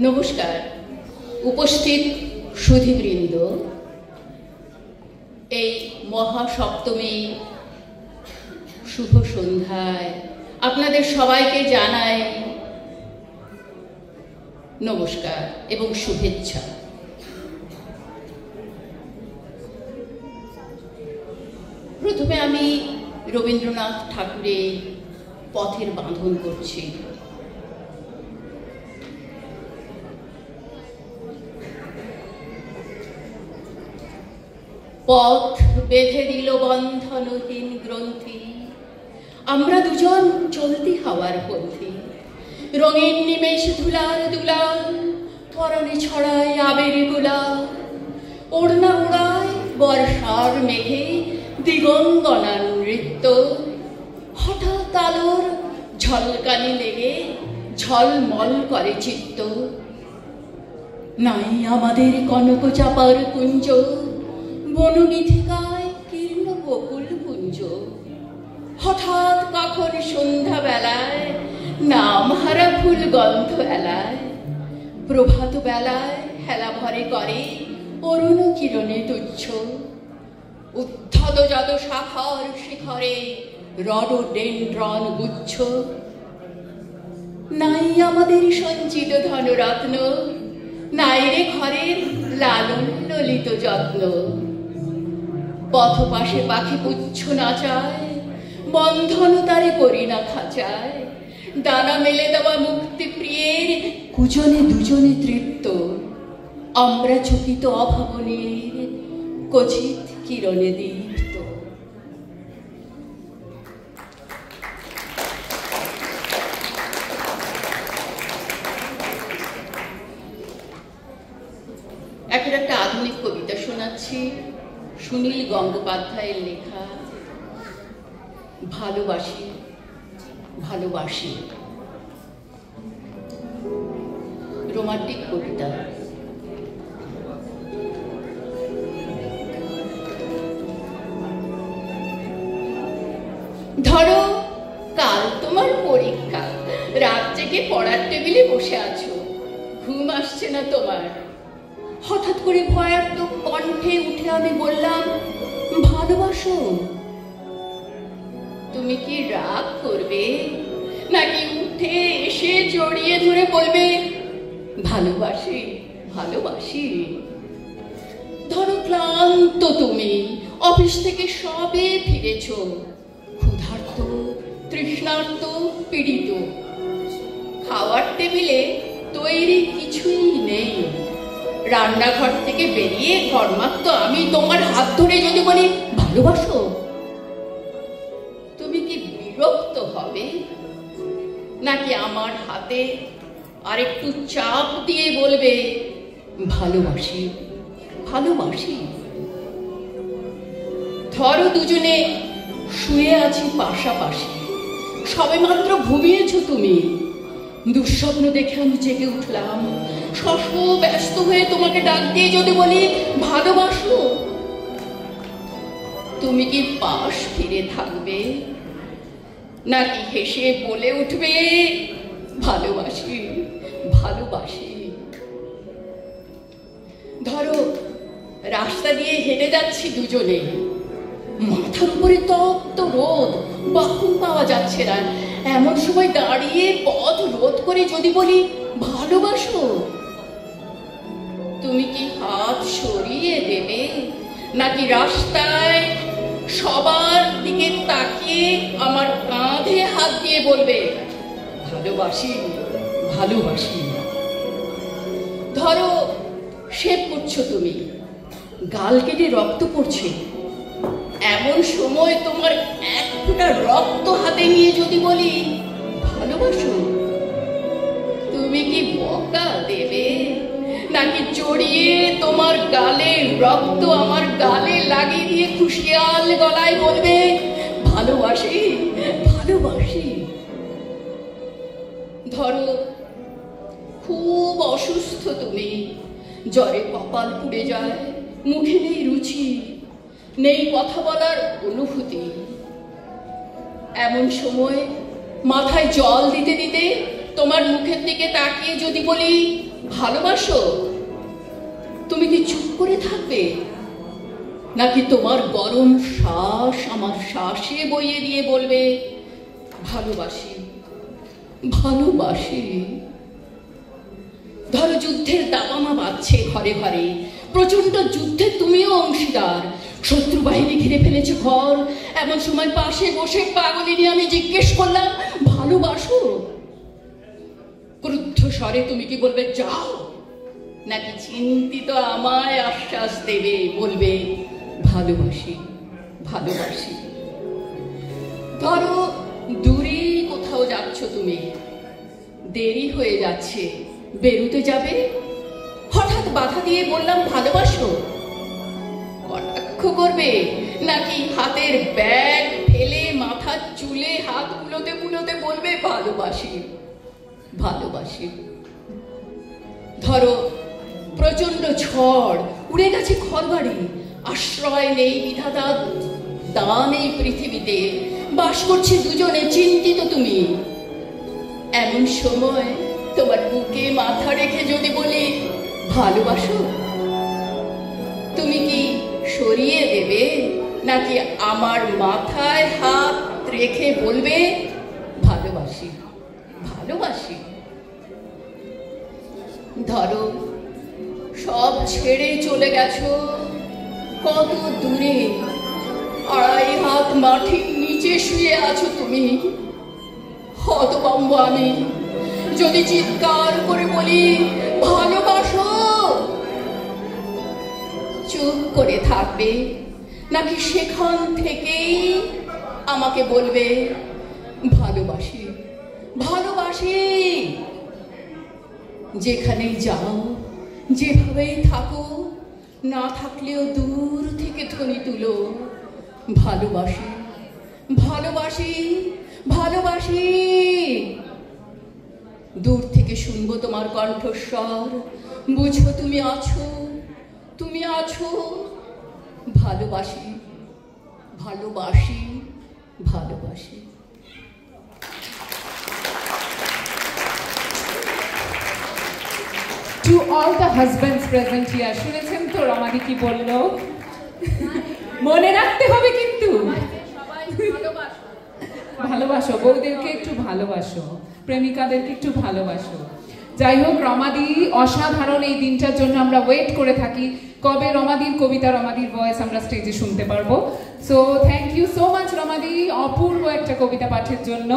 নমস্কার উপস্থিত সুধীবৃন্দ, এই মহাসপ্তমী শুভ সন্ধ্যায় আপনাদের সবাইকে জানাই নমস্কার এবং শুভেচ্ছা। প্রথমে আমি রবীন্দ্রনাথ ঠাকুরের পথের বাঁধন করছি। পথ বেঁধে দিল বন্ধনহীন গ্রন্থি, আমরা দুজন চলতি হাওয়ার পন্থী। রঙিন নিমেষ ধুলার দুলাল, পরনে ছড়ায় আবের গুলাল। ওড়না উড়ায় বর্ষার মেঘে দিগঙ্গনার নৃত্য। হঠাৎ আলোর ঝলকানি লেগে ঝলমল করে চিত্ত। নাই আমাদের কনক চাপার কুঞ্জ, বনবিথিকায় কীর্ণ বকুল পুঞ্জ। হঠাৎ কখন সন্ধ্যা বেলায় নাম হারা ফুল গন্ধ এলায়। প্রভাত বেলায় হেলা ভরে করে অরুণ কিরণে তুচ্ছ। উদ্ধত যত শাখার শিখরে রডোডেনড্রন গুচ্ছ। নাই আমাদের সঞ্চিত ধনরত্ন, নাই রে ঘরের লালন ললিত যত্ন। পথপাশে পাখি পুচ্ছ নাচায়, বন্ধন তারে করি না খাঁচায়। ডানা মেলে দেওয়া মুক্তি প্রিয়ের কুজনে দুজনে তৃপ্ত। আমরা চকিত অভাবনীর কচিত কিরণে দীপ্ত। এখন একটা আধুনিক কবিতা শোনাচ্ছি, সুনীল গঙ্গোপাধ্যায়ের লেখা ভালোবাসি ভালোবাসি। রোমান্টিক কবিতা। ধরো কাল তোমার পরীক্ষা, রাত জেগে পড়ার টেবিলে বসে আছো, ঘুম আসছে না তোমার। হঠাৎ করে ভয়ার্ত কণ্ঠে উঠে আমি বললাম, ভালোবাসো। তুমি কি রাগ করবে, নাকি উঠে এসে জড়িয়ে ধরে বলবে ভালোবাসি ভালোবাসি? ধরো ক্লান্ত তুমি, অফিস থেকে সবে ফিরেছ, ক্ষুধার্ত তৃষ্ণার্ত পীড়িত। খাওয়ার টেবিলে তৈরি কিছুই নেই। রান্নাঘর থেকে বেরিয়ে ঘরমাত্র আমি তোমার হাত ধরে যদি বলি ভালোবাসো, তুমি কি বিরক্ত হবে, নাকি আমার হাতে আরেকটু চাপ দিয়ে বলবে ভালোবাসি ভালোবাসি? ধরো দুজনে শুয়ে আছি পাশাপাশি, সবে মাত্র ঘুমিয়েছ তুমি। দুঃস্বপ্ন দেখে আমি জেগে উঠলাম, শশ ব্যস্ত হয়ে তোমাকে ডাক দিয়ে যদি বলি ভালোবাসো, তুমি কি পাশ ফিরে থাকবে, নাকি হেসে বলে উঠবে ভালোবাসি ভালোবাসি? ধরো রাস্তা দিয়ে হেঁটে যাচ্ছি দুজনে, মাথার উপরে তপ্ত রোদ, বাহন পাওয়া যাচ্ছে না। এমন সময় দাঁড়িয়ে পথ রোধ করে যদি বলি ভালোবাসো, তুমি কি হাত সরিয়ে দেবে, নাকি রাস্তায় সবার দিকে তাকিয়ে আমার কাঁধে হাত দিয়ে বলবে ভালোবাসি ভালোবাসি? ধরো শেভ করছো তুমি, গাল কেটে রক্ত পড়ছে। এমন সময় তোমার এক ফোঁটা রক্ত হাতে নিয়ে যদি বলি ভালোবাসো, তুমি কি বকা দেবে, নাকি জড়িয়ে তোমার গালে রক্ত আমার গালে লাগিয়ে দিয়ে খুশিয়াল গলায় বলবে ভালোবাসি ভালোবাসি? ধরো খুব অসুস্থ তুমি, জ্বরে কপাল পুড়ে যায়, মুখে নেই রুচি, নেই কথা বলার অনুভূতি। এমন সময় মাথায় জল দিতে দিতে তোমার মুখের দিকে তাকিয়ে যদি বলি ভালোবাসো? তুমি কি চুপ করে থাকবে, নাকি তোমার গরম শ্বাস আমার শ্বাসে বইয়ে দিয়ে বলবে ভালোবাসি, ভালোবাসি? ধরো যুদ্ধের দাবামা বাজছে ঘরে ঘরে, প্রচন্ড যুদ্ধে তুমিও অংশীদার, শত্রু বাহিনী ঘিরে ফেলেছে ঘর। এমন সময় পাশে বসে পাগলিনী আমি জিজ্ঞেস করলাম ভালোবাসো? ক্রুদ্ধ স্বরে তুমি কি বলবে যাও, নাকি চিন্তিত আমায় আশ্বাস দেবে, বলবে ভালোবাসি, ভালোবাসি? ধরো দূরে কোথাও যাচ্ছ তুমি, দেরি হয়ে যাচ্ছে, বেরুতে যাবে, হঠাৎ বাধা দিয়ে বললাম ভালোবাসো, কটাক্ষ করবে, নাকি হাতের ব্যাগ ফেলে মাথার চুলে হাত বুলোতে বুলোতে বলবে ভালোবাসি, ভালোবাসি? ধরো প্রচন্ড ঝড়, উড়ে গেছে ঘরবাড়ি, আশ্রয় নেই বিধাতার দান এই পৃথিবীতে, বাস করছে দুজনে, চিন্তিত তুমি। এমন সময় তোমার বুকে মাথা রেখে যদি বলি ভালোবাসো, তুমি কি সরিয়ে দেবে, নাকি আমার মাথায় হাত রেখে বলবে ভালোবাসি, ভালোবাসি? ধরো সব ছেড়ে চলে গেছো কত দূরে, 2.5 হাত মাটির নিচে শুয়ে আছো তুমি, হতভম্ব আমি যদি চিৎকার করে বলি ভালোবাসো, চুপ করে থাকবে, নাকি সেখান থেকেই আমাকে বলবে ভালোবাসি, ভালোবাসি? যেখানেই যাও, যেভাবেই থাকো, না থাকলেও দূর থেকে ধ্বনি তুলো ভালোবাসি, ভালোবাসি, ভালোবাসি। দূর থেকে শুনবো তোমার কণ্ঠস্বর, বুঝো তুমি আছো, তুমি আছো, ভালোবাসি, ভালোবাসি, ভালোবাসি। To all the husbands present here, শুনেছেন তো রমাদি কি বললো? মনে রাখতে হবে কিন্তু, ভালোবাসো, বউদেরকে একটু ভালোবাসো, প্রেমিকাদেরকে একটু ভালোবাসো। যাই হোক, রমাদি অসাধারণ, এই দিনটার জন্য আমরা ওয়েট করে থাকি কবে রমাদির কবিতা, রমাদির ভয়েস আমরা স্টেজে শুনতে পারবো। So thank you so much রমাদি, অপূর্ব একটা কবিতা পাঠের জন্য।